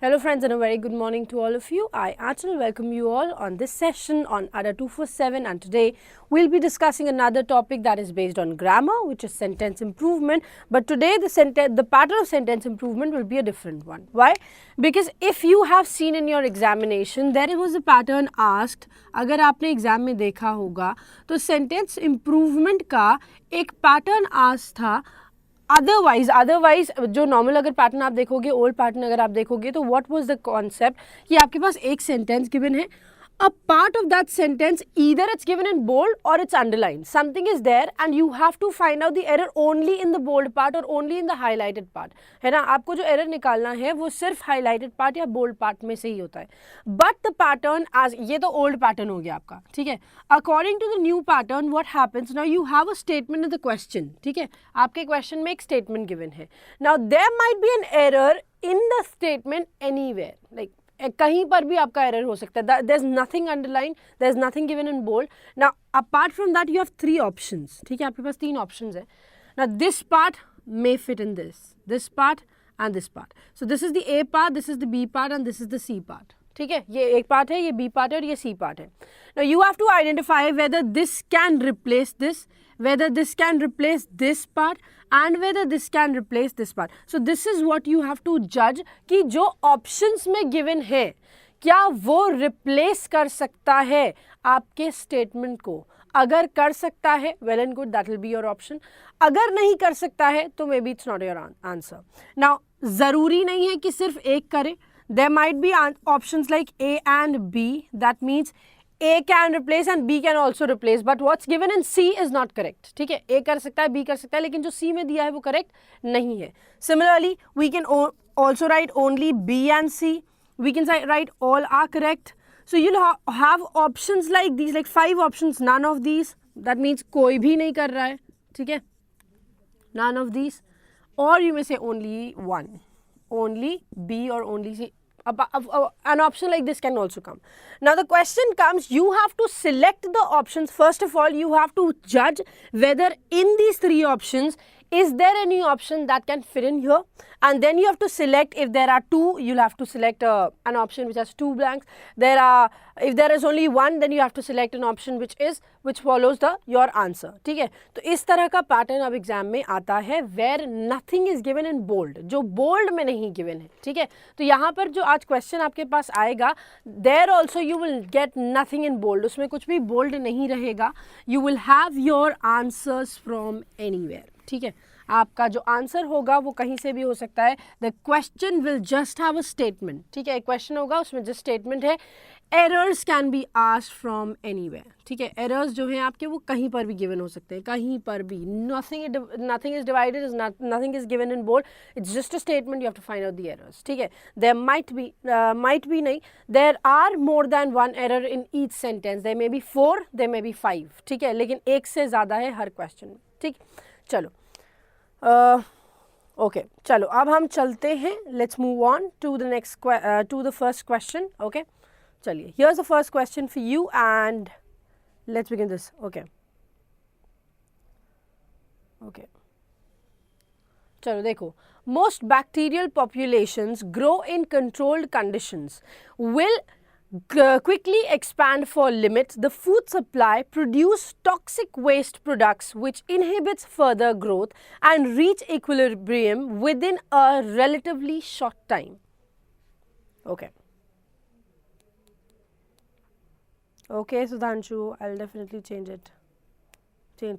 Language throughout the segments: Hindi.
Hello friends and a very good morning to all of you. I Anchal welcome you all on this session on Adda247, and today we'll be discussing another topic that is based on grammar, which is sentence improvement. But today the pattern of sentence improvement will be a different one. Why? Because if you have seen in your examination there was a pattern asked, अगर आपने एग्जाम में देखा होगा तो sentence improvement का एक pattern asked था. अदरवाइज जो नॉर्मल अगर पैटर्न आप देखोगे, ओल्ड पैटर्न अगर आप देखोगे तो व्हाट वाज द कॉन्सेप्ट कि आपके पास एक सेंटेंस गिवन है, a part of that sentence either it's given in bold or it's underlined. Something is there and you have to find out the error only in the bold part or only in the highlighted part. है ना, आपको जो एरर निकालना है वो सिर्फ हाईलाइटेड पार्ट या बोल्ड पार्ट में से ही होता है. बट द पैटर्न आज ये तो ओल्ड पैटर्न हो गया आपका, ठीक है. According to the new pattern what happens, now you have a statement in the question, ठीक है. आपके क्वेश्चन में एक स्टेटमेंट गिवन है. Now there might be an error in the statement anywhere, like कहीं पर भी आपका एरर हो सकता है. There is nothing underline, there is nothing given in bold. Now apart from that you have 3 options, ठीक है. आपके पास 3 ऑप्शंस है. Now this part may fit in this part and this part. So this is the A part, this is the B part and this is the C part, ठीक है. ये एक पार्ट है, ये बी पार्ट है और ये सी पार्ट है. Now you have to identify whether this can replace this, whether this can replace this part and whether this can replace this part. So this is what you have to judge कि जो options में given है क्या वो replace कर सकता है आपके statement को. अगर कर सकता है well and good, that will be your option. अगर नहीं कर सकता है तो maybe it's not your answer. Now ज़रूरी नहीं है कि सिर्फ एक करे. There might be options like A and B, that means A can replace and B can also replace, but what's given in C is not correct, ठीक है. A कर सकता है, B कर सकता है, लेकिन जो C में दिया है वो correct नहीं है. Similarly, we can also write only B and C. We can write all are correct. So you'll have options like these, like 5 options, none of these. That means कोई भी नहीं कर रहा है, ठीक है. None of these, or you may say only one, only B or only C. An option like this can also come. Now the question comes, you have to select the options. First of all, you have to judge whether in these 3 options is there any option that can fit in here, and then you have to select. If there are 2, you'll have to select an option which has 2 blanks. If there is only 1, then you have to select an option which follows your answer, ठीक है. तो इस तरह का पैटर्न अब एग्जाम में आता है where nothing is given in bold, जो बोल्ड में नहीं गिवन है, ठीक है. तो यहाँ पर जो आज क्वेश्चन आपके पास आएगा, there also you will get nothing in bold, उसमें कुछ भी बोल्ड नहीं रहेगा. You will have your answers from anywhere, ठीक है. आपका जो आंसर होगा वो कहीं से भी हो सकता है. The question will just have a statement, ठीक है. एक क्वेश्चन होगा उसमें जस्ट स्टेटमेंट है. Errors can be asked from anywhere, ठीक है. एरर्स जो हैं आपके वो कहीं पर भी गिवन हो सकते हैं, कहीं पर भी. Nothing is divided, nothing is given in bold. It's just a statement, you have to find out the errors, ठीक है. देयर माइट बी नहीं, there are more than 1 error in each sentence. There may be 4, there may be 5, ठीक है. लेकिन एक से ज़्यादा है हर क्वेश्चन में, ठीक. चलो ओके, चलो अब हम चलते हैं. Let's move on to the next to the first question. Okay, चलिए, here's the first question for you and let's begin this. Okay, चलो देखो. Most bacterial populations grow in controlled conditions, will quickly expand for limits. The food supply produce toxic waste products which inhibits further growth and reach equilibrium within a relatively short time. Okay, Sudhanshu, I'll definitely change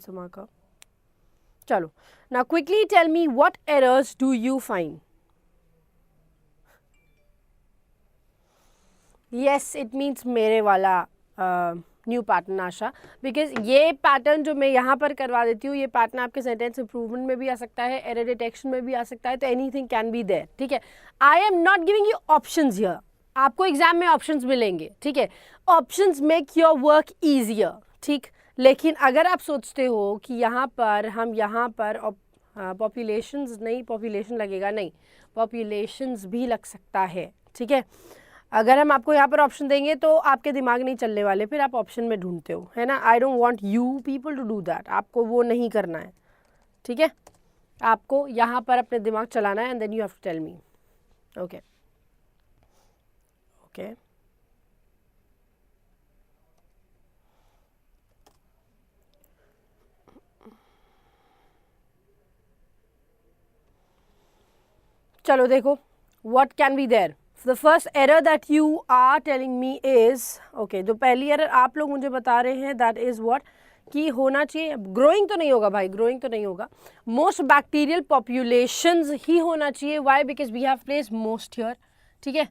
the marker. Chalo, now quickly tell me what errors do you find? Yes, it means मेरे वाला न्यू पैटर्न आशा, बिकॉज ये पैटर्न जो मैं यहाँ पर करवा देती हूँ, ये पैटर्न आपके सेंटेंस इंप्रूवमेंट में भी आ सकता है, एरर डिटेक्शन में भी आ सकता है. तो एनीथिंग कैन बी देयर, ठीक है. I am not giving you options here. आपको एग्जाम में ऑप्शंस मिलेंगे, ठीक है. Options make your work easier, ठीक. लेकिन अगर आप सोचते हो कि यहाँ पर पॉपुलेशंस नहीं, पॉपुलेशन लगेगा नहीं, पॉपुलेशंस भी लग सकता है, ठीक है. अगर हम आपको यहाँ पर ऑप्शन देंगे तो आपके दिमाग नहीं चलने वाले, फिर आप ऑप्शन में ढूंढते हो, है ना. I don't want you people to do that. आपको वो नहीं करना है, ठीक है. आपको यहाँ पर अपने दिमाग चलाना है and then you have to tell me. Okay, Okay. चलो देखो, what can be there? The first error that you are telling me is, okay, जो पहली error आप लोग मुझे बता रहे हैं that is what, कि होना चाहिए, ग्रोइंग तो नहीं होगा भाई, ग्रोइंग तो नहीं होगा, मोस्ट बैक्टीरियल पॉपुलेशंस ही होना चाहिए. Why? Because we have place most here. ठीक है,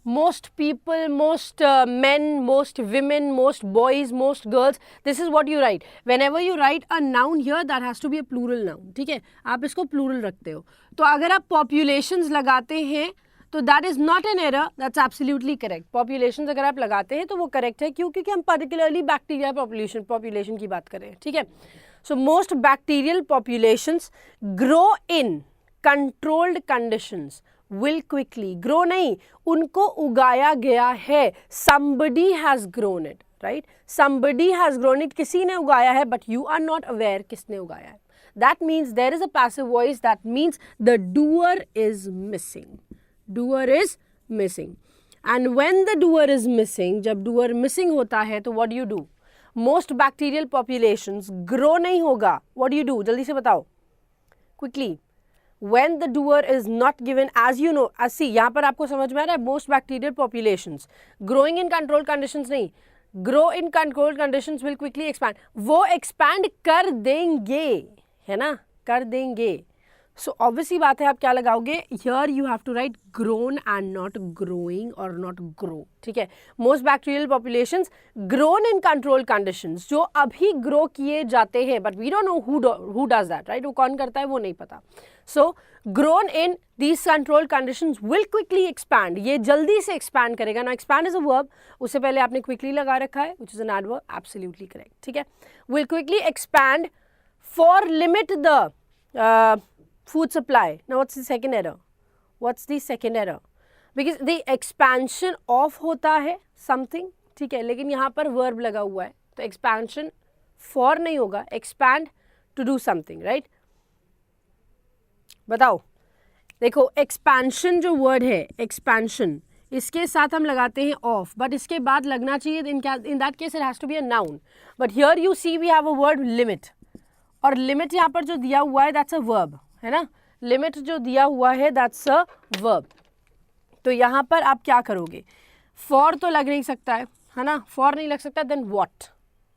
most people, most men, most women, most boys, most girls, this is what you write. Whenever you write a noun here, that has to be a plural noun. ठीक है, आप इसको plural रखते हो. तो अगर आप populations लगाते हैं तो that is not an error, that's absolutely correct. Populations अगर आप लगाते हैं तो वो correct है. क्यों? क्योंकि हम particularly bacteria population की बात कर रहे हैं. ठीक है, so most bacterial populations grow in controlled conditions. Will quickly grow नहीं, उनको उगाया गया है. Somebody has grown it, right? Somebody has grown it, किसी ने उगाया है, but you are not aware किसने उगाया है. That means there is a passive voice, that means the doer is missing. Doer is missing. And when the doer is missing, जब doer missing होता है तो what do you do? Most bacterial populations grow नहीं होगा. What do you do? जल्दी से बताओ. Quickly. When the doer is not given, as you know, see, यहाँ पर आपको समझ में आ रहा है, most bacterial populations growing in controlled conditions नहीं, grow in controlled conditions will quickly expand. वो expand कर देंगे, है ना, कर देंगे. So obviously बात है, आप क्या लगाओगे? Here you have to write grown and not growing or not grow. ठीक है, most bacterial populations grown in controlled conditions, जो अभी grow किए जाते हैं, but we don't know who does that, right? वो कौन करता है वो नहीं पता. So grown in these controlled conditions will quickly expand. ये जल्दी से expand करेगा. Now expand is a verb. उससे पहले आपने quickly लगा रखा है, which is an adverb. Absolutely correct. ठीक है, will quickly expand for limit the food supply. Now what's the second error? What's the second error? Because the expansion of होता है something, ठीक है, लेकिन यहाँ पर verb लगा हुआ है, तो expansion for नहीं होगा, expand to do something, right? बताओ, देखो expansion जो word है, expansion, इसके साथ हम लगाते हैं of, but इसके बाद लगना चाहिए, in that case it has to be a noun. But here you see we have a word limit, और limit यहाँ पर जो दिया हुआ है that's a verb, है ना, लिमिट जो दिया हुआ है दैट्स अ वर्ब. तो यहाँ पर आप क्या करोगे? फॉर तो लग नहीं सकता है ना, फॉर नहीं लग सकता, then what,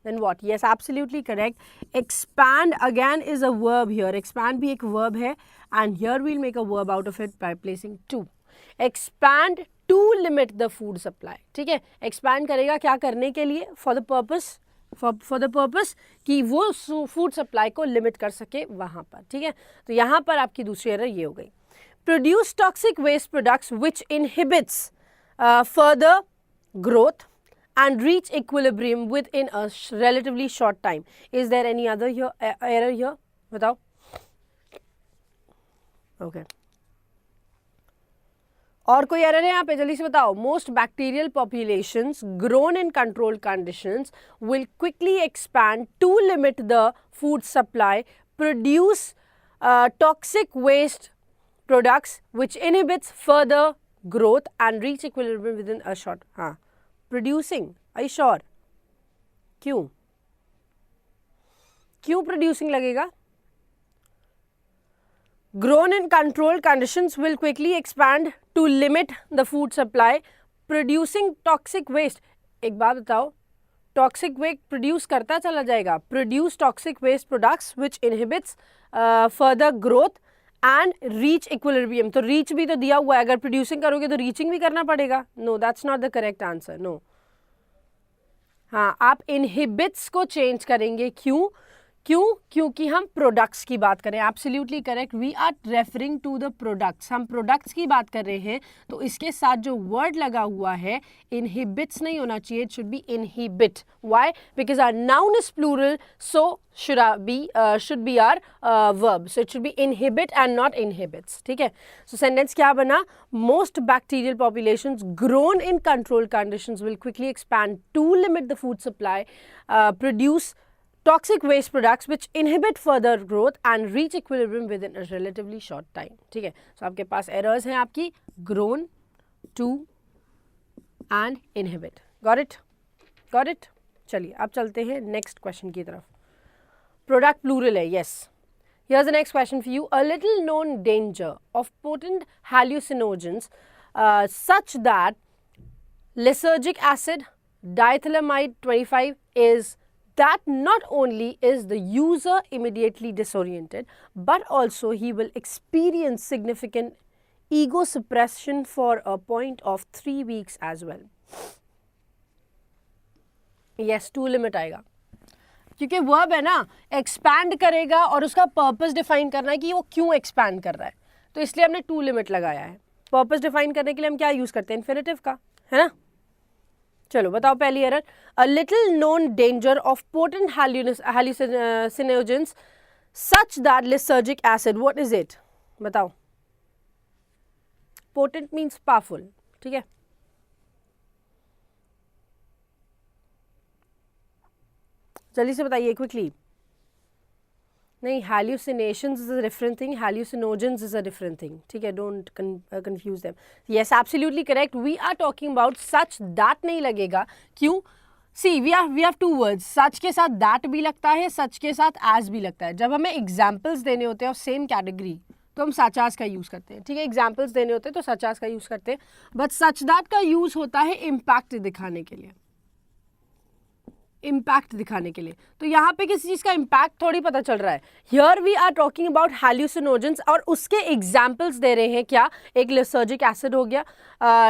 then what. Yes, absolutely correct. Expand again is a verb here, expand भी एक वर्ब है, and here we'll make a verb out of it by placing to. Expand to limit the food supply. ठीक है, एक्सपैंड करेगा क्या करने के लिए? For the purpose, for the purpose कि वो फूड सप्लाई को लिमिट कर सके वहाँ पर. ठीक है, तो यहाँ पर आपकी दूसरी एरर ये हो गई. Produce toxic waste products which inhibits further growth and reach equilibrium within a relatively short time. Is there any other error here? बताओ. Okay. और कोई एरर है यहाँ पे? जल्दी से बताओ. Most bacterial populations grown in controlled conditions will quickly expand to limit the food supply, produce toxic waste products which inhibits further growth and reach equilibrium within a short. हाँ, प्रोड्यूसिंग, आई यू श्योर? क्यों क्यों प्रोड्यूसिंग लगेगा? Grown in controlled conditions will quickly expand to limit the food supply, producing toxic waste. एक बात बताओ, toxic waste produce करता चला जाएगा. Produce toxic waste products which inhibits further growth and reach equilibrium. तो reach भी तो दिया हुआ है, अगर producing करोगे तो reaching भी करना पड़ेगा. No, that's not the correct answer. No. हाँ, आप inhibits को change करेंगे. क्यों? क्योंकि हम प्रोडक्ट्स की बात करें. Absolutely correct, we are referring to the products. हम प्रोडक्ट्स की बात कर रहे हैं, तो इसके साथ जो वर्ड लगा हुआ है इनहिबिट्स नहीं होना चाहिए, it should be inhibit. Why? Because our noun is plural, so should be our verb. So it should be inhibit and not inhibits. ठीक है, सो सेंटेंस क्या बना? Most bacterial populations grown in controlled conditions will quickly expand to limit the food supply, produce toxic waste products which inhibit further growth and reach equilibrium within a relatively short time. ठीक है, so आपके पास errors हैं आपकी grown to and inhibit. Got it? Got it? चलिए अब चलते हैं नेक्स्ट क्वेश्चन की तरफ. प्रोडक्ट प्लूरल है, yes. Here's the next question for you. A little known danger of potent hallucinogens such that lysergic acid, diethylamide 25 is that not only is the user immediately disoriented, but also he will experience significant ego suppression for a point of 3 weeks as well. Yes, to limit आएगा क्योंकि वर्ब है ना, एक्सपैंड करेगा और उसका पर्पस डिफाइन करना है कि वो क्यों एक्सपैंड कर रहा है, तो इसलिए हमने टू लिमिट लगाया है. पर्पस डिफाइन करने के लिए हम क्या यूज करते हैं, इन्फिनेटिव का, है ना. चलो बताओ पहली error. A little known danger of potent hallucinogens such that lysergic acid, what is it? बताओ. पोटेंट मीन्स पावरफुल, ठीक है. जल्दी से बताइए क्विकली. नहीं, hallucinations is a different thing, hallucinogens is a different thing, ठीक है. Don't confuse them. Yes, absolutely correct. We are talking about such that नहीं लगेगा. क्यों? See, we have two words. such के साथ that भी लगता है, such के साथ as भी लगता है. जब हमें examples देने होते हैं और same category तो हम such as का यूज़ करते हैं, ठीक है. एग्जाम्पल्स देने होते हैं तो such as का यूज़ करते हैं, बट such that का यूज़ होता है इम्पैक्ट दिखाने के लिए, इम्पैक्ट दिखाने के लिए. तो यहाँ पे किसी चीज़ का इम्पैक्ट थोड़ी पता चल रहा है. Here we are talking about hallucinogens और उसके एग्जाम्पल्स दे रहे हैं. क्या? एक लिसर्जिक एसिड हो गया,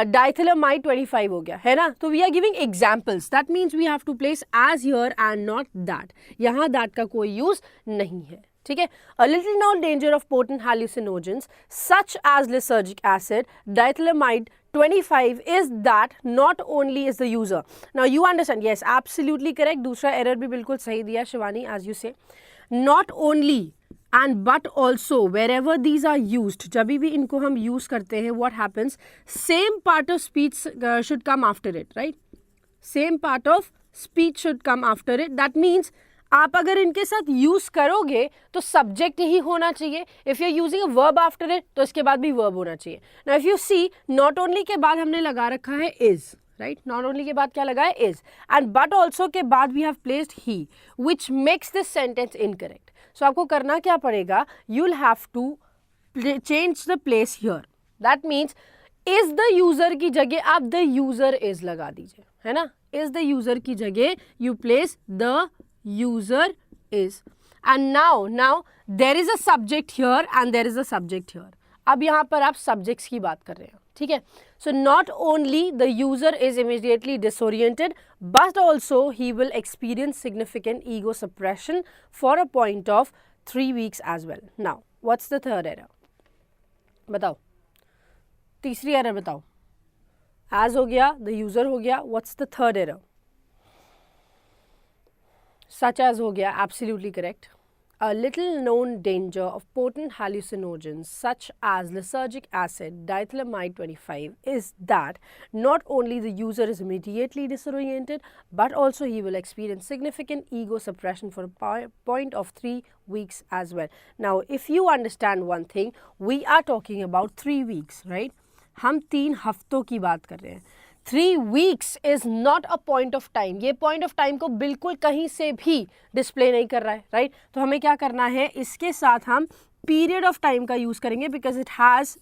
डाइथिलामाइड 25 हो गया, है ना. तो we are giving examples. That means we have to place as here and not that. यहाँ दैट का कोई यूज नहीं है, ठीक है. A little known danger of potent hallucinogens such as lysergic acid, diethylamide 25 is that not only is the user. Now you understand, yes, absolutely correct. दूसरा error भी बिल्कुल सही दिया Shivani, as you say. Not only and but also wherever these are used, जब भी इनको हम use करते हैं, what happens? Same part of speech should come after it, right? Same part of speech should come after it. That means आप अगर इनके साथ यूज करोगे तो सब्जेक्ट ही होना चाहिए. If you are using a verb after it तो इसके बाद भी वर्ब होना चाहिए. Now if you see, not only के बाद हमने लगा रखा है इज, राइट. नॉट ओनली के बाद क्या लगा है, इज. एंड बट ऑल्सो के बाद we have placed he, which makes this sentence incorrect. So आपको करना क्या पड़ेगा, you will have to change the place here. That means is the user की जगह आप द यूजर इज लगा दीजिए, है ना. इज द यूजर की जगह you place the user is. And now there is a subject here and there is a subject here. अब यहाँ पर आप subjects की बात कर रहे हैं, ठीक है. So not only the user is immediately disoriented, but also he will experience significant ego suppression for a point of 3 weeks as well. Now what's the third error? बताओ. तीसरी error बताओ. As हो गया, the user हो गया. What's the third error? Such as हो गया, absolutely correct. A little known danger of potent hallucinogens such as lysergic acid, diethylamide 25 is that not only the user is immediately disoriented, but also he will experience significant ego suppression for a point of 3 weeks as well. Now, if you understand one thing, we are talking about 3 weeks, right? हम 3 हफ्तों की बात कर रहे हैं. 3 weeks is not a point of time. ये point of time को बिल्कुल कहीं से भी डिस्प्ले नहीं कर रहा है, राइट. तो हमें क्या करना है, इसके साथ हम period of time का यूज़ करेंगे because it has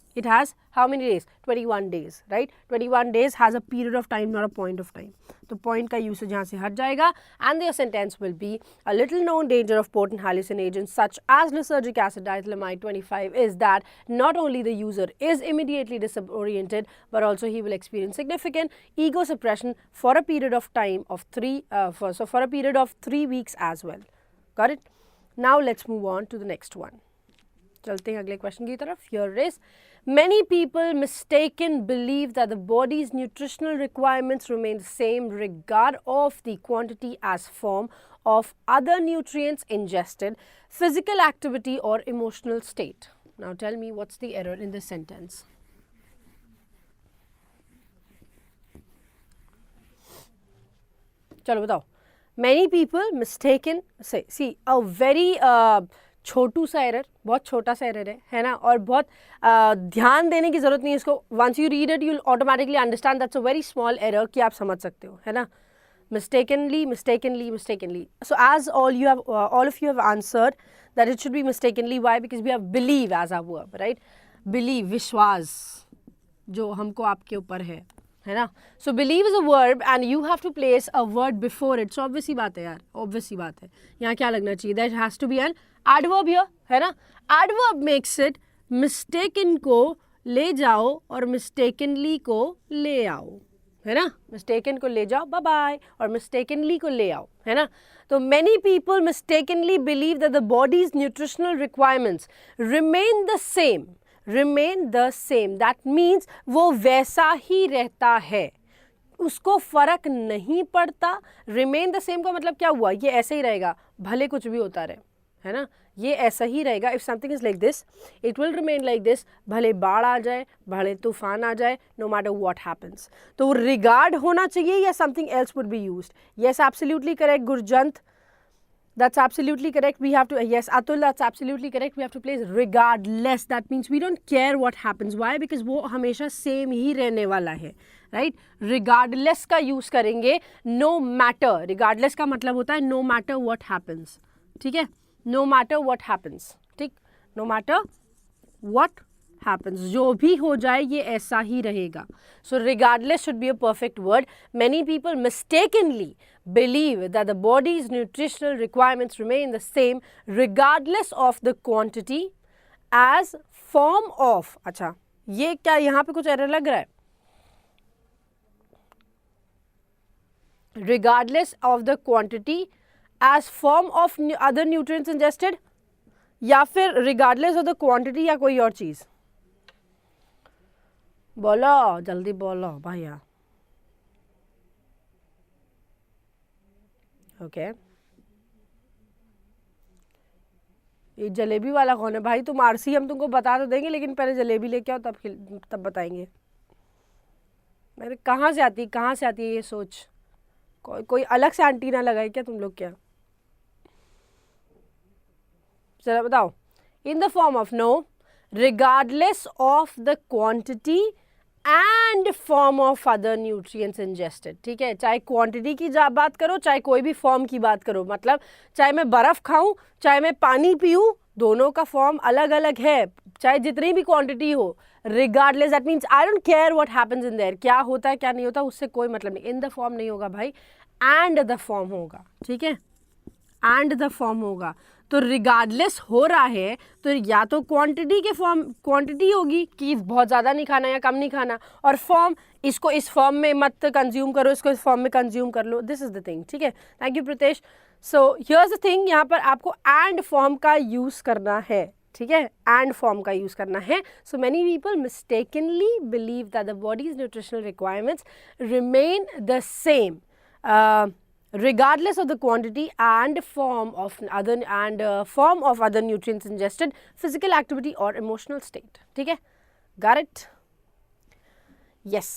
how many days? 21 days, right. 21 days has a period of time, not a point of time. तो point का usage यहाँ से हट जाएगा and the sentence will be a little known danger of potent hallucinogens such as lysergic acid, diethylamide 25 is that not only the user is immediately disoriented but also he will experience significant ego suppression for a period of time of 3 weeks as well. Got it? Now let's move on to the next one. चलते हैं अगले क्वेश्चन की तरफ. Here is, many people mistaken believe that the body's nutritional requirements remain the same regard of the quantity as form of other nutrients ingested, physical activity or emotional state. Now tell me what's the error in this sentence. चलो बताओ. Many people mistaken, see a very छोटू सा एरर, बहुत छोटा सा एरर है ना, और बहुत ध्यान देने की ज़रूरत नहीं है इसको. Once you read it you will automatically understand that's a very small error कि आप समझ सकते हो, है ना. mistakenly. So as all of you have answered that it should be mistakenly. Why? Because we have believe as our verb, right? Believe, विश्वास जो हमको आपके ऊपर है ना. So believe is a verb and you have to place a word before it. So obvious ही बात है यार, obvious ही बात है. यहाँ क्या लगना चाहिए? There has to be an adverb here, है ना. Adverb makes it mistaken को ले जाओ और mistakenly को ले आओ, है ना. mistaken को ले जाओ, बाय बाय, और mistakenly को ले आओ, है ना. तो many people mistakenly believe that the body's nutritional requirements remain the same. That means वो वैसा ही रहता है, उसको फर्क नहीं पड़ता. remain the same का मतलब क्या हुआ? ये ऐसे ही रहेगा भले कुछ भी होता रहे, है ना. ये ऐसा ही रहेगा. If something is like this it will remain like this. भले बाढ़ आ जाए, भले तूफान आ जाए, नो मैटर व्हाट हैपन्स. तो रिगार्ड होना चाहिए या something else would be used. Yes, absolutely correct Gurjant, that's absolutely correct. We have to, yes Atul, that's absolutely correct. We have to place regardless. That means we don't care what happens. Why? Because वो हमेशा same ही रहने वाला है, right? regardless का use करेंगे. no matter, regardless का मतलब होता है no matter what happens, ठीक है. no matter what happens, ठीक. no matter what happens, जो भी हो जाए ये ऐसा ही रहेगा. So regardless should be a perfect word. Many people mistakenly believe that the body's nutritional requirements remain the same regardless of the quantity as form of. अच्छा, ये क्या यहाँ पे कुछ एरर लग रहा है? regardless of the quantity as form of other nutrients ingested, या फिर regardless of the quantity या कोई और चीज़? बोलो, जल्दी बोलो भैया. ओके, ये जलेबी वाला कौन है भाई? तुम आरसी हम तुमको बता तो देंगे, लेकिन पहले जलेबी लेके आओ तब बताएंगे. मेरे कहाँ से आती है ये सोच? कोई अलग से एंटीना लगाए क्या तुम लोग? क्या चलो बताओ. In the form of no, regardless of the quantity and form of other nutrients ingested. ठीक है, चाहे क्वांटिटी की बात करो, चाहे कोई भी फॉर्म की बात करो. मतलब चाहे मैं बर्फ़ खाऊं, चाहे मैं पानी पीऊं, दोनों का फॉर्म अलग अलग है, चाहे जितनी भी क्वांटिटी हो. regardless, that means I don't care what happens in there. क्या होता है क्या नहीं होता उससे कोई मतलब नहीं. इन द फॉर्म नहीं होगा भाई, एंड द फॉर्म होगा, ठीक है. एंड द फॉर्म होगा. तो रिगार्डलेस हो रहा है तो या तो क्वांटिटी के फॉर्म क्वांटिटी होगी कि बहुत ज़्यादा नहीं खाना या कम नहीं खाना, और फॉर्म इसको इस फॉर्म में मत कंज्यूम करो, इसको इस फॉर्म में कंज्यूम कर लो. दिस इज द थिंग, ठीक है. Thank you Pritesh. So here's the thing, यहाँ पर आपको एंड फॉर्म का यूज़ करना है, ठीक है. एंड फॉर्म का यूज़ करना है. So many people mistakenly believe that the bodies nutritional requirements remain the same regardless of the quantity and form of other nutrients ingested, physical activity or emotional state. ठीक है, got it? Yes.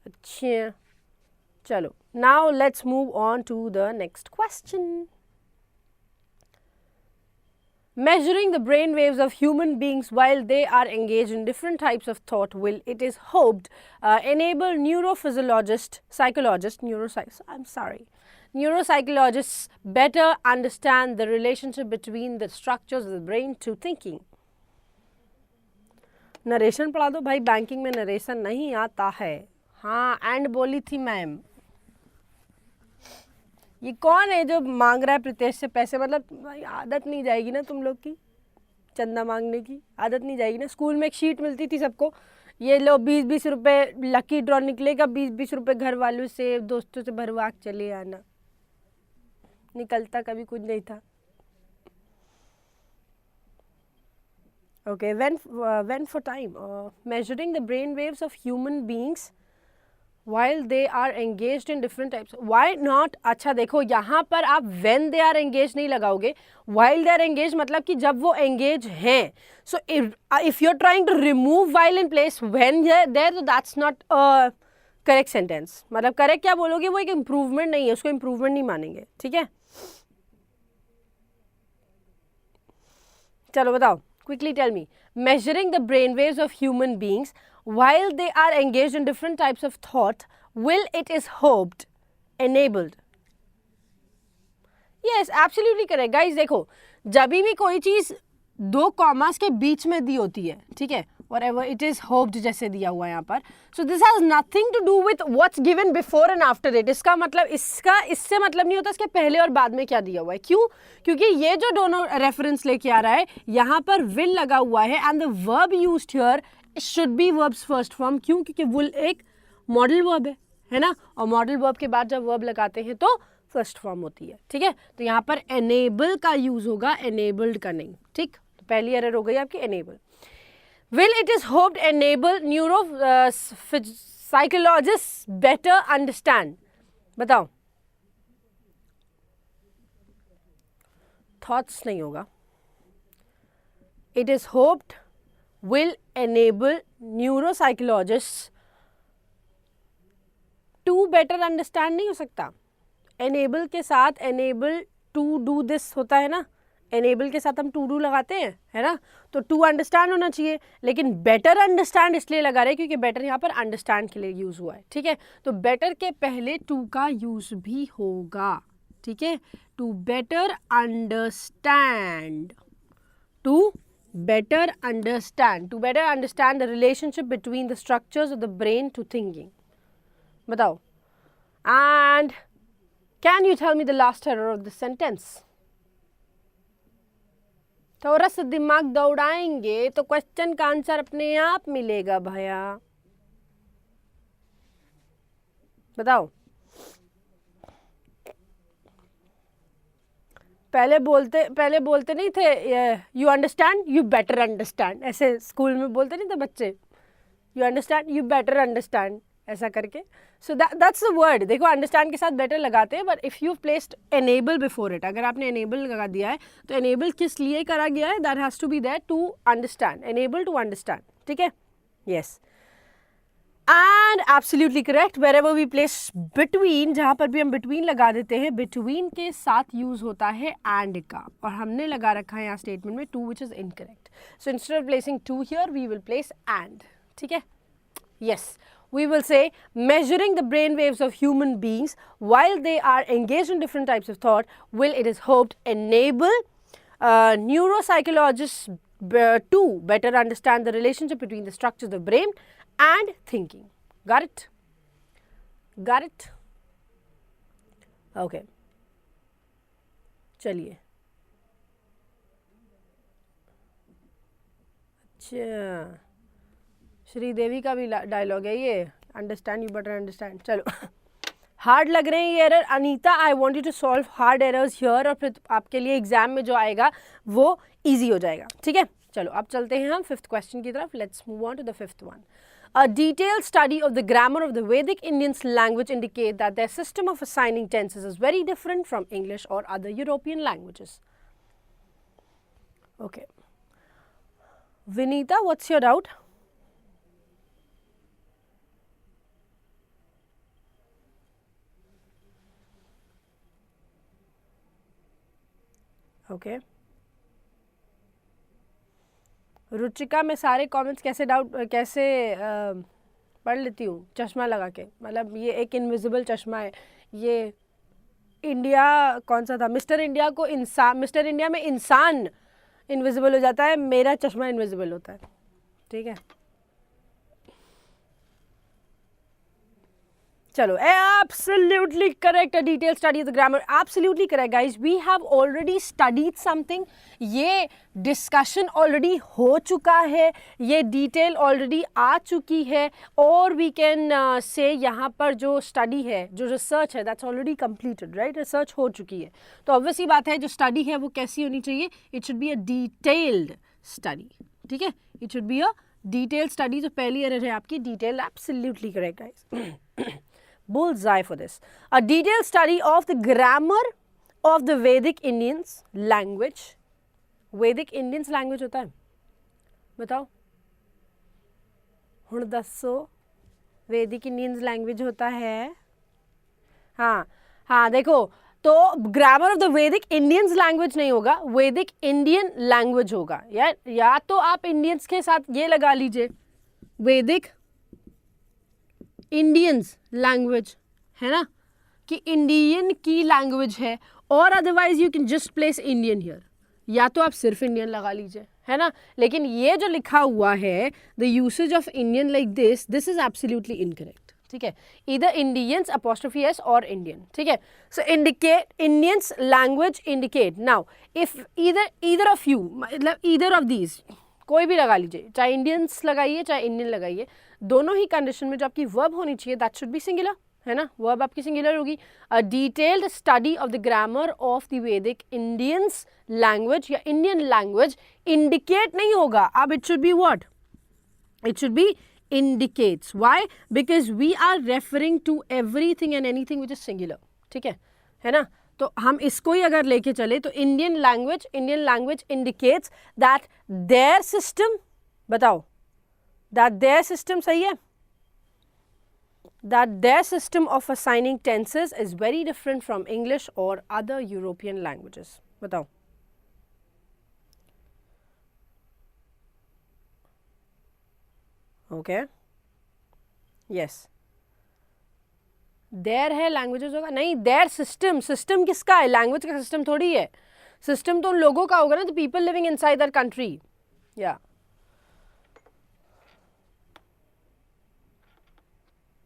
अच्छा, चलो. Now let's move on to the next question. Measuring the brain waves of human beings while they are engaged in different types of thought will, it is hoped, enable neuropsychologists better understand the relationship between the structures of the brain to thinking. Narration पढ़ा दो भाई, बैंकिंग में नरेशन नहीं आता है. हाँ, एंड बोली थी मैम. ये कौन है जो मांग रहा है प्रीतेश से पैसे? मतलब भाई आदत नहीं जाएगी ना तुम लोग की, चंदा मांगने की आदत नहीं जाएगी ना. स्कूल में एक शीट मिलती थी सबको, ये लो 20-20 रुपये लकी ड्रॉ निकलेगा, 20-20 रुपये घर वालों से दोस्तों से भरवा के चले आना. निकलता कभी कुछ नहीं था. Okay, when for time measuring the brain waves of human beings while they are engaged in different types. Why not? अच्छा देखो, यहाँ पर आप when they are engaged नहीं लगाओगे, while they are engaged मतलब कि जब वो engage हैं. So if you're trying to remove while in place when there, so that's not correct sentence, मतलब करेक्ट क्या बोलोगे, वो एक इम्प्रूवमेंट नहीं है, उसको इम्प्रूवमेंट नहीं मानेंगे, ठीक है। चलो बताओ, quickly tell me, measuring the brain waves of human beings while they are engaged in different types of thought, will it is hoped enabled? Yes, absolutely correct guys। देखो, जब भी कोई चीज दो कॉमास के बीच में दी होती है, ठीक है, whatever it is hoped जैसे दिया हुआ है यहाँ पर, so this has nothing to do with what's given before and after it। इसका मतलब, इससे मतलब नहीं होता इसके पहले और बाद में क्या दिया हुआ है। क्यों? क्योंकि ये जो दोनों रेफरेंस लेके आ रहा है यहाँ पर will लगा हुआ है and the verb used here should be verbs first form. क्यों? क्योंकि will एक मॉडल वर्ब है ना, और मॉडल वर्ब के बाद जब वर्ब लगाते हैं तो फर्स्ट फॉर्म होती है, ठीक है। तो यहाँ पर enable का यूज होगा, enabled का नहीं, ठीक। तो पहली एरर हो गई आपकी enable। Will it is hoped enable psychologists better understand? बताओ, thoughts नहीं होगा, it is hoped will enable neuropsychologists to better understand नहीं हो सकता। enable के साथ enable to do this होता है ना, enable के साथ हम to do लगाते हैं, है ना, तो to understand होना चाहिए, लेकिन better understand इसलिए लगा रहे क्योंकि better यहाँ पर understand के लिए यूज हुआ है, ठीक है। तो better के पहले to का यूज भी होगा, ठीक है, to better understand, to better understand the relationship between the structures of the brain to thinking। बताओ, and can you tell me the last error of this sentence? थोड़ा सा दिमाग दौड़ाएंगे तो क्वेश्चन का आंसर अपने आप मिलेगा भैया। बताओ, पहले बोलते नहीं थे you understand you better understand, ऐसे स्कूल में बोलते नहीं थे बच्चे, you understand you better understand, ऐसा करके। So that's the word. देखो, अंडरस्टैंड के साथ बेटर लगाते हैं, but if you placed enable before it, अगर आपने एनेबल लगा दिया है तो एनेबल किस लिए करा गया है, that has to be there to understand, enable to understand, ठीक है, yes. And absolutely correct, wherever we place between, जहाँ पर भी हम बिटवीन लगा देते हैं, बिटवीन के साथ यूज होता है एंड का, और हमने लगा रखा है यहाँ स्टेटमेंट में to, which is incorrect. So instead of placing to here we will place and, ठीक है, yes. We will say measuring the brain waves of human beings while they are engaged in different types of thought will, it is hoped, enable neuropsychologists to better understand the relationship between the structures of the brain and thinking. Got it? Got it? Okay. चलिए, अच्छा, श्रीदेवी का भी डायलॉग है ये, अंडरस्टैंड यू बेटर अंडरस्टैंड। चलो, हार्ड लग रहे हैं ये error Anita, I want you to solve hard errors here, और फिर आपके लिए एग्जाम में जो आएगा वो इजी हो जाएगा, ठीक है। चलो, अब चलते हैं हम फिफ्थ क्वेश्चन की तरफ। Let's move on to the fifth one. A detailed study of the grammar of the Vedic Indian language indicate that their system of assigning tenses is very different from English or other European languages. Okay. Vinita, what's your doubt? Okay. Ruchika, मैं सारे कमेंट्स कैसे पढ़ लेती हूँ चश्मा लगा के, मतलब ये एक इनविजिबल चश्मा है। ये इंडिया कौन सा था, मिस्टर इंडिया को इंसान, मिस्टर इंडिया में इंसान इनविजिबल हो जाता है, मेरा चश्मा इनविजिबल होता है, ठीक है। चलो, absolutely correct, a detailed study of the grammar, absolutely correct guys, we have already studied something, ये discussion already हो चुका है, ये detail already आ चुकी है, और we can say यहाँ पर जो study है, जो research है, that's already completed, right, research हो चुकी है। तो obvious ही बात है, जो study है वो कैसी होनी चाहिए, it should be a detailed study, ठीक है, it should be a detailed study। जो पहली error है आपकी detailed, absolutely correct guys। Bullseye for this. A detailed study of the grammar of the Vedic Indians language. Vedic Indians language होता है, बताओ, हुण दसो, वैदिक इंडियन लैंग्वेज होता है, हाँ हाँ देखो, तो ग्रामर ऑफ द वैदिक इंडियंस लैंग्वेज नहीं होगा, वैदिक इंडियन लैंग्वेज होगा। या तो आप इंडियंस के साथ ये लगा लीजिए वैदिक इंडियंस लैंग्वेज, है ना, कि इंडियन की लैंग्वेज है, और otherwise you can just place Indian here, या तो आप सिर्फ इंडियन लगा लीजिए, है ना। लेकिन ये जो लिखा हुआ है the usage of Indian like this is absolutely incorrect, ठीक है। इधर इंडियंस अपोस्ट्रोफी एस और इंडियन, ठीक है। So indicate Indians language indicate, now if either of you, मतलब ईदर ऑफ दीज, कोई भी लगा लीजिए, चाहे इंडियंस लगाइए चाहे इंडियन लगाइए, दोनों ही कंडीशन में जो आपकी वर्ब होनी चाहिए दैट शुड बी सिंगुलर, है ना, वर्ब आपकी सिंगुलर होगी। A detailed study of the grammar of the वैदिक इंडियंस लैंग्वेज या इंडियन लैंग्वेज इंडिकेट नहीं होगा, अब it should be what, it should B indicates. Why? Because we are referring to everything and anything which is singular, ठीक है ना। तो हम इसको ही अगर लेके चले तो Indian language indicates that their system, बताओ, that their system सही है, that their system of assigning tenses is very different from English or other European languages, बताओ। ओके, यस, देयर है लैंग्वेजेस होगा, नहीं देयर सिस्टम किसका है, लैंग्वेज का सिस्टम थोड़ी है, सिस्टम तो लोगों का होगा ना, the people living inside that country, या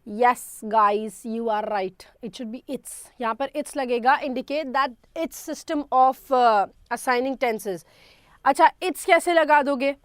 yes guys you are right, it should be its, यहाँ पर इट्स लगेगा, indicate that its system of assigning tenses. अच्छा, इट्स कैसे लगा दोगे,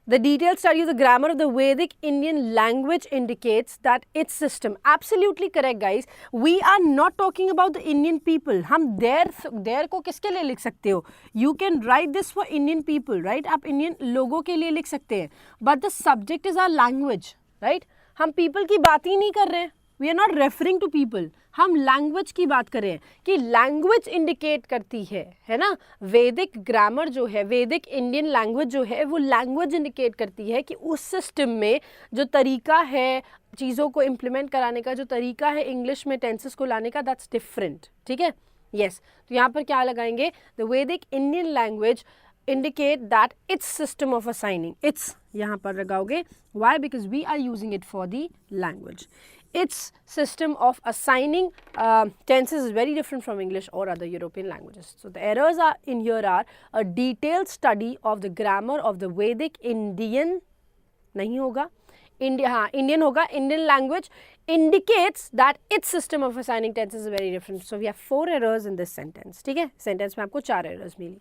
The detailed study of the grammar of the Vedic Indian language indicates that its system, absolutely correct guys, we are not talking about the Indian people, हम there को किसके लिए लिख सकते हो, you can write this for Indian people, right, आप Indian लोगों के लिए लिख सकते हैं, but the subject is our language, right, हम people की बात ही नहीं कर रहे हैं, we are not referring to people, हम लैंग्वेज की बात कर रहे हैं कि लैंग्वेज इंडिकेट करती है ना, वैदिक ग्रामर जो है, वैदिक इंडियन लैंग्वेज जो है, वो लैंग्वेज इंडिकेट करती है कि उस सिस्टम में जो तरीका है चीज़ों को इम्प्लीमेंट कराने का, जो तरीका है इंग्लिश में टेंसेस को लाने का, दैट्स डिफरेंट, ठीक है, यस। तो यहाँ पर क्या लगाएंगे, द वैदिक Indian language indicate that its system of assigning, its यहाँ पर लगाओगे, why, because we are using it for the language. Its system of assigning tenses is very different from English or other European languages. So the errors are in here are a detailed study of the grammar of the Vedic Indian, नहीं होगा, हाँ Indian होगा, Indian language indicates that its system of assigning tenses is very different. So we have 4 errors in this sentence, ठीक है, sentence में आपको 4 errors milli.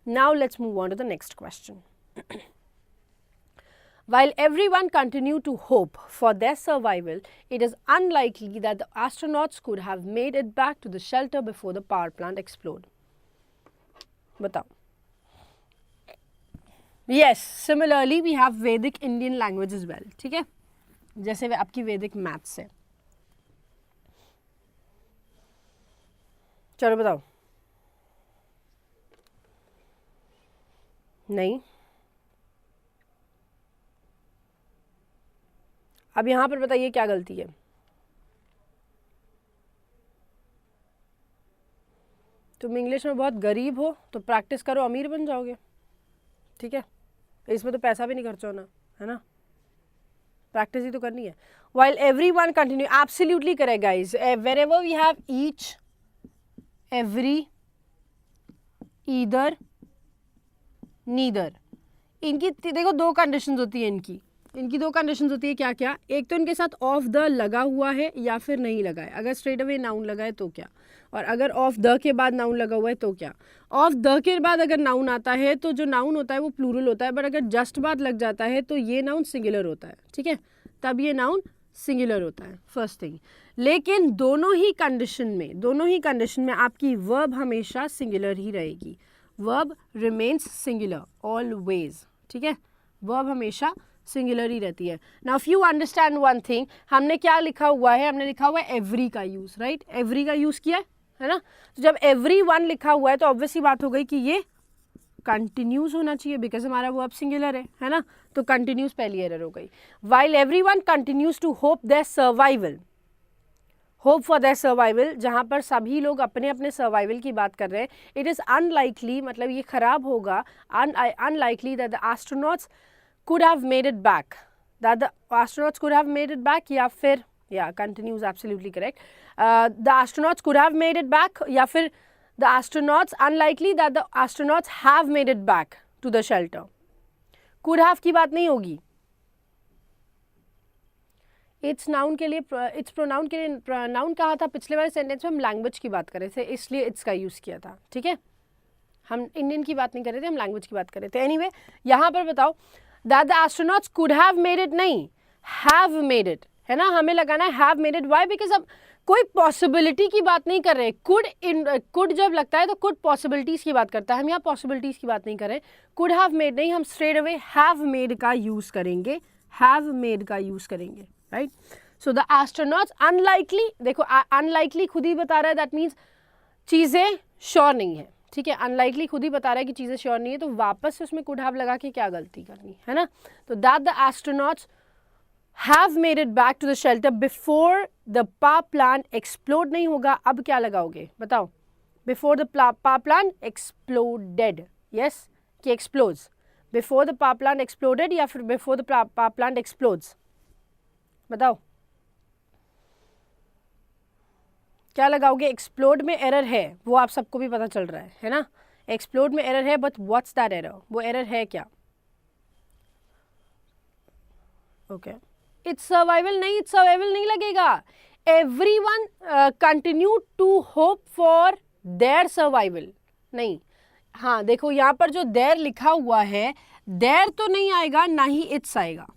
Now let's move on to the next question. While everyone continued to hope for their survival, it is unlikely that the astronauts could have made it back to the shelter before the power plant exploded. बताओ. Yes, similarly we have Vedic Indian language as well. ठीक है, जैसे वे आपकी Vedic maths है. चलो बताओ. नहीं. अब यहाँ पर बताइए क्या गलती है. तुम इंग्लिश में बहुत गरीब हो तो प्रैक्टिस करो, अमीर बन जाओगे. ठीक है, इसमें तो पैसा भी नहीं खर्च होना है ना, प्रैक्टिस ही तो करनी है. While everyone continue, absolutely correct guys. Wherever we have each, every, either, neither, इनकी देखो 2 कंडीशंस होती है. इनकी 2 कंडीशंस होती है. क्या क्या? एक तो इनके साथ ऑफ द लगा हुआ है या फिर नहीं लगा है. अगर स्ट्रेट अवे नाउन लगा है तो क्या, और अगर ऑफ द के बाद नाउन लगा हुआ है तो क्या. ऑफ द के बाद अगर नाउन आता है तो जो नाउन होता है वो प्लूरल होता है, बट अगर जस्ट बाद लग जाता है तो ये नाउन सिंगुलर होता है. ठीक है, तब ये नाउन सिंगुलर होता है, फर्स्ट थिंग. लेकिन दोनों ही कंडीशन में आपकी वर्ब हमेशा सिंगुलर ही रहेगी. Verb remains singular always. ठीक है, वर्ब हमेशा सिंगुलर ही रहती है. Now if you understand one thing, हमने क्या लिखा हुआ है, हमने लिखा हुआ है एवरी का यूज़. राइट, एवरी का यूज़ किया है ना. तो जब एवरी वन लिखा हुआ है तो ऑब्वियसली बात हो गई कि ये कंटिन्यूस होना चाहिए बिकॉज हमारा वर्ब सिंगुलर है ना, तो कंटिन्यूस पहली एरर हो गई. While everyone continues to hope their survival, hope for their survival, जहाँ पर सभी लोग अपने अपने सर्वाइवल की बात कर रहे हैं. इट इज़ अनलाइकली, मतलब ये खराब होगा, unlikely that the astronauts could have made it back, that the astronauts could have made it back, या फिर या continues absolutely correct, the astronauts could have made it back, या फिर the astronauts unlikely that the astronauts have made it back to the shelter. Could have की बात नहीं होगी. इट्स नाउन के लिए, इट्स प्रोनाउन के लिए नाउन कहा था पिछले वाले सेंटेंस में, हम लैंग्वेज की बात कर रहे थे इसलिए इट्स का यूज़ किया था. ठीक है, हम इंडियन की बात नहीं कर रहे थे, हम लैंग्वेज की बात कर रहे थे. एनीवे यहाँ पर बताओ that the astronauts could have made it, नहीं हैव मेड इट है ना, हमें लगाना है have made it. Why? Because अब कोई पॉसिबिलिटी की बात नहीं कर रहे. कुड जब लगता है तो कुड पॉसिबिलिटीज़ की बात करता है, हम यहाँ पॉसिबिलिटीज़ की बात नहीं कर रहे. कुड हैव मेड नहीं, हम स्ट्रेट अवे हैव मेड का यूज़ करेंगे, हैव मेड का यूज़ करेंगे. Right, so the astronauts unlikely, देखो अनलाइकली खुद ही बता रहा है, दैट मीन्स चीज़ें श्योर नहीं है. ठीक है, अनलाइकली खुद ही बता रहा है कि चीज़ें श्योर नहीं है, तो वापस से उसमें कुड हैव लगा के क्या गलती करनी है ना. तो that the astronauts have made it back to the shelter before the power plant explode नहीं होगा. अब क्या लगाओगे बताओ? Before the power plant exploded, yes, कि explodes. Before the power plant exploded या फिर before the power plant explodes, बताओ क्या लगाओगे? explode में error है, वो आप सबको भी पता चल रहा है ना. explode में error है, but what's that error? वो error है क्या? okay, इट्स सर्वाइवल नहीं, इट्स सर्वाइवल नहीं लगेगा. Everyone continue to hope for their survival, नहीं. हाँ देखो यहाँ पर जो देयर लिखा हुआ है, देयर तो नहीं आएगा, ना ही इट्स आएगा,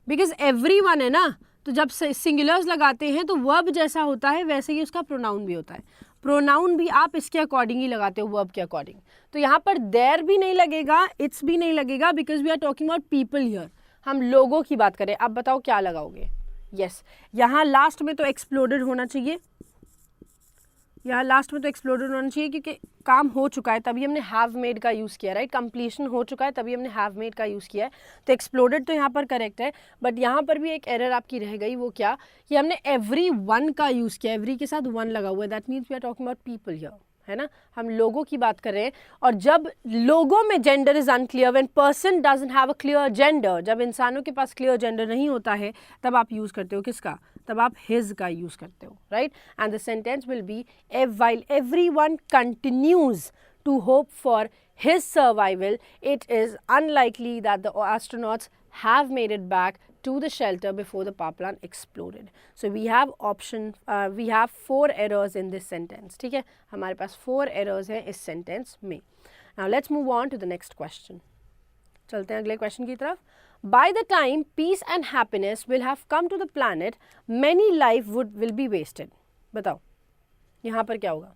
बिकॉज एवरीवन है ना. तो जब सिंगुलर्स लगाते हैं तो वर्ब जैसा होता है वैसे ही उसका प्रोनाउन भी होता है. प्रोनाउन भी आप इसके अकॉर्डिंग ही लगाते हो, वर्ब के अकॉर्डिंग. तो यहाँ पर देयर भी नहीं लगेगा, इट्स भी नहीं लगेगा, because we are talking about people here, हम लोगों की बात करें. अब बताओ क्या लगाओगे? यस, यहाँ लास्ट में तो एक्सप्लोडेड होना चाहिए, यहाँ लास्ट में तो एक्सप्लोडेड होना चाहिए क्योंकि काम हो चुका है तभी हमने हैव मेड का यूज़ किया. राइट, कंप्लीशन हो चुका है तभी हमने हैव मेड का यूज़ किया है. तो एक्सप्लोडेड तो यहाँ पर करेक्ट है, बट यहाँ पर भी एक एरर आपकी रह गई. वो क्या? कि हमने एवरी वन का यूज़ किया, एवरी के साथ वन लगा हुआ है. That means we are talking about people here, है ना, हम लोगों की बात कर रहे हैं. और जब लोगों में gender is unclear, when person doesn't have a clear gender, जब इंसानों के पास क्लियर जेंडर नहीं होता है तब आप यूज़ करते हो किसका? तब आप हिज का यूज़ करते हो. Right, and the sentence will be while everyone continues to hope for his survival, it is unlikely that the astronauts have made it back to the shelter before the power plant exploded. So we have we have 4 errors in this sentence. ठीक है, हमारे पास 4 errors हैं इस sentence में. Now let's move on to the next question. चलते हैं अगले question की तरफ. By the time peace and happiness will have come to the planet, many lives will be wasted. बताओ यहाँ पर क्या होगा?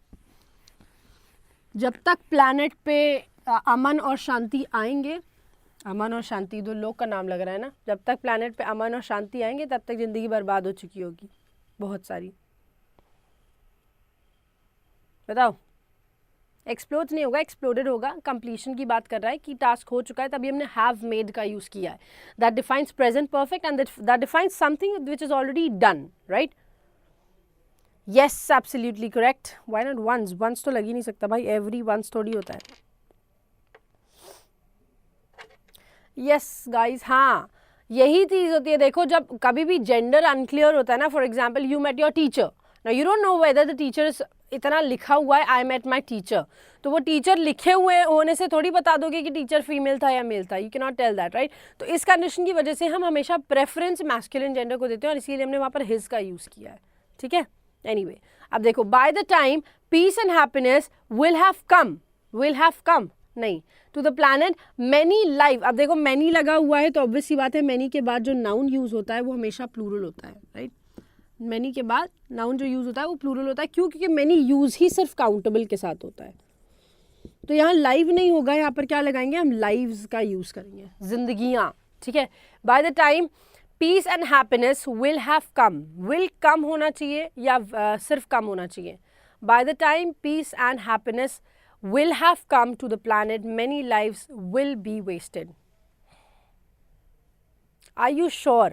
जब तक प्लैनेट पे अमन और शांति आएंगे, अमन और शांति दो लोग का नाम लग रहा है ना, जब तक प्लैनेट पे अमन और शांति आएंगे तब तक ज़िंदगी बर्बाद हो चुकी होगी बहुत सारी. बताओ, एक्सप्लोड नहीं होगा, एक्सप्लोडेड होगा. कंप्लीशन की बात कर रहा है कि टास्क हो चुका है तभी हमने हैव मेड का यूज़ किया है. That defines present perfect and that defines something which is already done. Right, yes, absolutely correct. Why not once? Once तो लग ही नहीं सकता भाई, every once थोड़ी होता है. yes guys, हाँ यही चीज़ होती है. देखो जब कभी भी जेंडर अनक्लियर होता है ना, for example you met your teacher, now you don't know whether the teacher is, इतना लिखा हुआ है आई मेट माई टीचर, तो वो टीचर लिखे हुए होने से थोड़ी बता दोगे कि टीचर फीमेल था या मेल था. You can not tell that. Right, तो इस कंडीशन की वजह से हम हमेशा प्रेफरेंस मैस्कुलिन जेंडर को देते हैं और इसीलिए हमने वहाँ पर हिज का यूज़ किया है. ठीक है, एनीवे अब देखो, by the time peace and happiness will have come नहीं to the planet many life. अब देखो मैनी लगा हुआ है तो ऑब्वियस सी बात है मैनी के बाद जो नाउन यूज़ होता है वो हमेशा प्लूरल होता है. राइट, मैनी के बाद नाउन जो यूज़ होता है वो प्लूरल होता है. क्यों? क्योंकि मैनी यूज़ ही सिर्फ काउंटेबल के साथ होता है. तो यहाँ लाइव नहीं होगा, यहाँ पर क्या लगाएंगे हम? लाइव्स का यूज़ करेंगे, जिंदगियाँ. ठीक है, by the time peace and happiness will have come, will come होना चाहिए या सिर्फ कम होना चाहिए? By the time peace and happiness will have come to the planet, many lives will be wasted. Are you sure?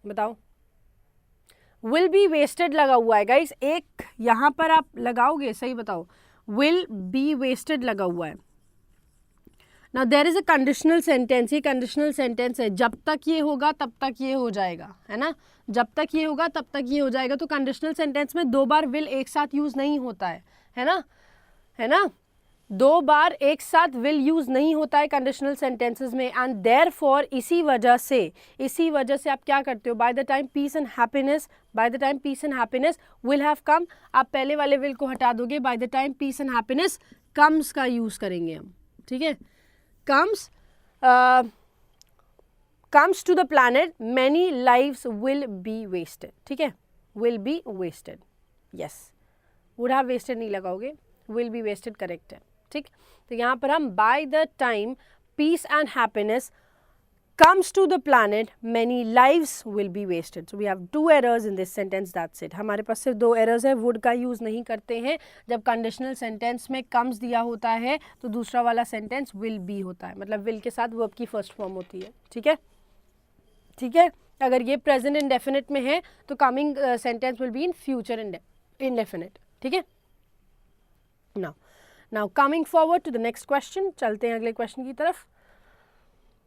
बताओ. will be wasted लगा हुआ है गाइस. एक यहाँ पर आप लगाओगे, सही बताओ. will be wasted लगा हुआ है. Now there is a conditional sentence. ये conditional sentence है. जब तक ये होगा तब तक ये हो जाएगा, है ना. जब तक ये होगा तब तक ये हो जाएगा. तो conditional sentence में दो बार will एक साथ यूज नहीं होता है ना, है ना. दो बार एक साथ will यूज नहीं होता है कंडीशनल सेंटेंसेस में. एंड देयरफॉर इसी वजह से आप क्या करते हो, by the time peace and happiness will have come. आप पहले वाले will को हटा दोगे, by the time peace and happiness comes का यूज करेंगे हम. ठीक है. comes to the planet, many lives will be wasted. ठीक है. will be wasted. yes. would have wasted नहीं लगाओगे, will be wasted करेक्ट है. ठीक. तो यहाँ पर हम by the time peace and happiness comes to the planet, many lives will be wasted. So we have two errors in this sentence. That's it. हमारे पास सिर्फ दो errors है. would का यूज़ नहीं करते हैं जब conditional sentence में comes दिया होता है, तो दूसरा वाला sentence will be होता है. मतलब will के साथ verb की first form होती है. ठीक है. ठीक है. अगर ये present indefinite में है तो coming sentence will be in future indefinite. ठीक है. Now coming forward to the next question. चलते हैं अगले question की तरफ.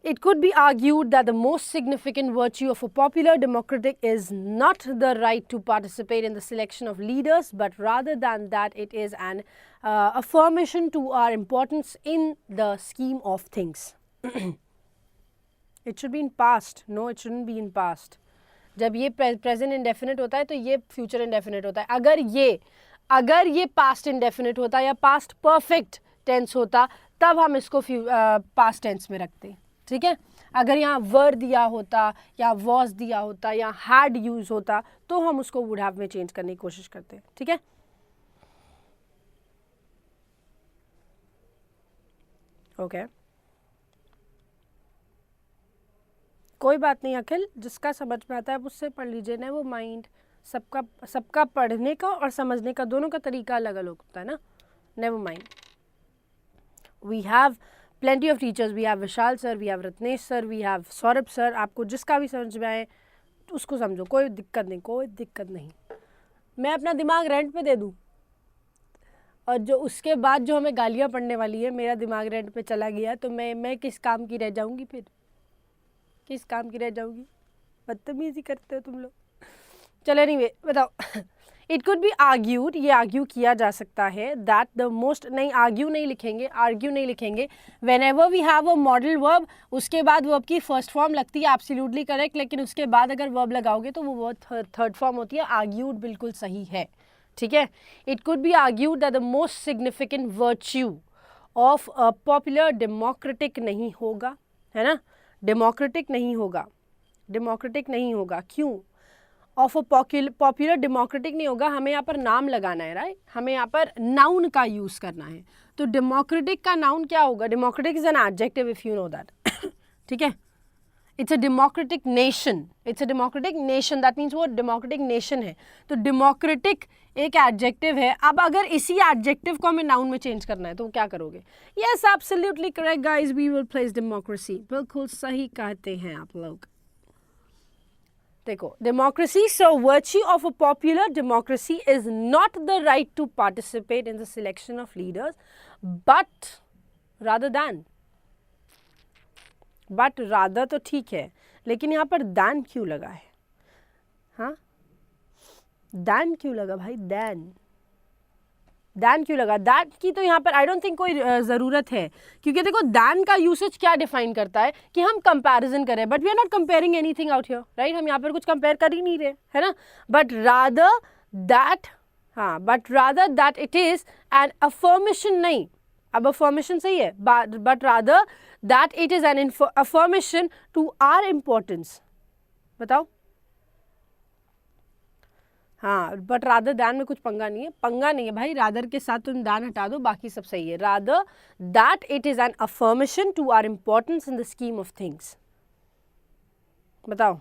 It could be argued that the most significant virtue of a popular democratic is not the right to participate in the selection of leaders, but rather than that it is an affirmation to our importance in the scheme of things. It should be in past. No, it shouldn't be in past. जब ये present indefinite होता है तो ये future indefinite होता है. अगर ये past indefinite होता या past perfect tense होता तब हम इसको past tense में रखते. ठीक है. अगर यहाँ वर दिया होता या वॉज दिया होता या हैड यूज होता तो हम उसको वुड हैव में चेंज करने की कोशिश करते हैं. ठीक है. ओके. कोई बात नहीं अखिल, जिसका समझ में आता है उससे पढ़ लीजिए ना. वो माइंड सबका पढ़ने का और समझने का दोनों का तरीका अलग अलग होता है ना. Never mind. We have plenty of teachers. We have Vishal sir, we have Ratnesh sir, we have Saurabh sir. आपको जिसका भी समझ में आए उसको समझो, कोई दिक्कत नहीं. मैं अपना दिमाग रेंट पे दे दूँ और जो उसके बाद जो हमें गालियाँ पड़ने वाली है, मेरा दिमाग रेंट पे चला गया तो मैं किस काम की रह जाऊँगी फिर. किस काम की रह जाऊँगी. बदतमीजी करते हो तुम लोग. चलो एनीवे बताओ. It could be argued, ये argue किया जा सकता है that the most, नहीं argue नहीं लिखेंगे. Whenever we have a modal verb, उसके बाद verb की first form लगती है absolutely correct, लेकिन उसके बाद अगर verb लगाओगे तो वो third form होती है. argued बिल्कुल सही है. ठीक है. It could be argued that the most significant virtue of a popular democratic नहीं होगा, है ना. democratic नहीं होगा. क्यों? ऑफ अ पॉपुलर डेमोक्रेटिक नहीं होगा. हमें यहाँ पर नाम लगाना है, राइट. हमें यहाँ पर नाउन का यूज़ करना है. तो डेमोक्रेटिक का नाउन क्या होगा. Democratic is an adjective if you know that. ठीक है. It's a democratic nation. That means वो डेमोक्रेटिक नेशन है. तो डेमोक्रेटिक एक एडजेक्टिव है. अब अगर इसी एडजेक्टिव को हमें नाउन में चेंज करना है तो क्या करोगे. Yes absolutely correct guys, we will place democracy. बिल्कुल सही कहते हैं आप लोग. देखो, democracy. So virtue of a popular democracy is not the right to participate in the selection of leaders but rather तो ठीक है, लेकिन यहाँ पर दैन क्यों लगा है. हाँ, दैन क्यों लगा भाई. दैन क्यों लगा. दैट की तो यहाँ पर आई डोंट थिंक कोई ज़रूरत है, क्योंकि देखो दैन का यूसेज क्या डिफाइन करता है कि हम कंपैरिजन करें. But we are not comparing anything out here, right. हम यहाँ पर कुछ कंपेयर कर ही नहीं रहे, है ना. But rather that it is an affirmation. नहीं, अब अफर्मेशन सही है, but rather that it is an affirmation to our importance. बताओ. हाँ, बट रादर दैन में कुछ पंगा नहीं है भाई. रादर के साथ तुम दैन हटा दो, बाकी सब सही है. Rather that it is an affirmation to our importance in the scheme of things. बताओ.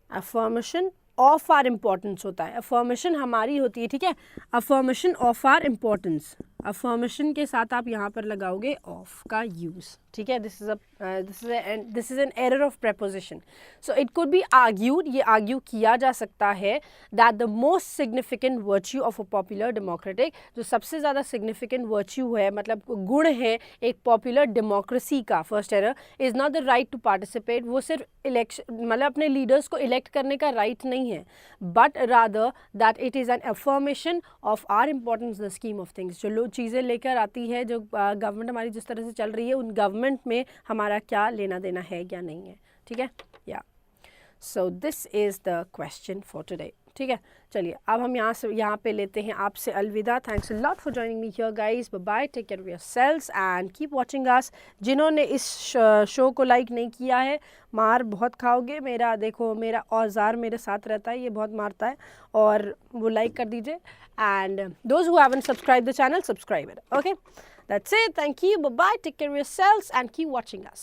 अफर्मेशन ऑफ आर इम्पोर्टेंस होता है, अफर्मेशन हमारी होती है, ठीक है, affirmation of our importance, affirmation के साथ आप यहाँ पर लगाओगे ऑफ का यूज़, ठीक है. This is an error of preposition. So it could be argued, ये आर्ग्यू किया जा सकता है that the most significant virtue of a popular democratic, जो सबसे ज़्यादा सिग्निफिकेंट वर्च्यू है, मतलब गुण है एक पॉपुलर डेमोक्रेसी का, first error, is not the right to participate. वो सिर्फ इलेक्शन मतलब अपने लीडर्स को इलेक्ट करने का राइट नहीं है, but rather that it is an affirmation of our importance the scheme of things. जो लोग चीज़ें लेकर आती है, जो गवर्नमेंट हमारी जिस तरह से चल रही है, उन गवर्नमेंट में हमारा क्या लेना देना है या नहीं है, ठीक है. या so this is the question for today, ठीक है. चलिए अब हम यहाँ पे लेते हैं आपसे अलविदा. Thanks a lot for joining me here guys. Bye bye, take care of yourselves and keep watching us. जिन्होंने इस शो को लाइक नहीं किया है, मार बहुत खाओगे. मेरा देखो, मेरा औजार मेरे साथ रहता है, ये बहुत मारता है, और वो लाइक कर दीजिए. And those who haven't subscribe the channel, subscribe it. Okay, that's it. Thank you. Bye bye, take care of yourselves and keep watching us.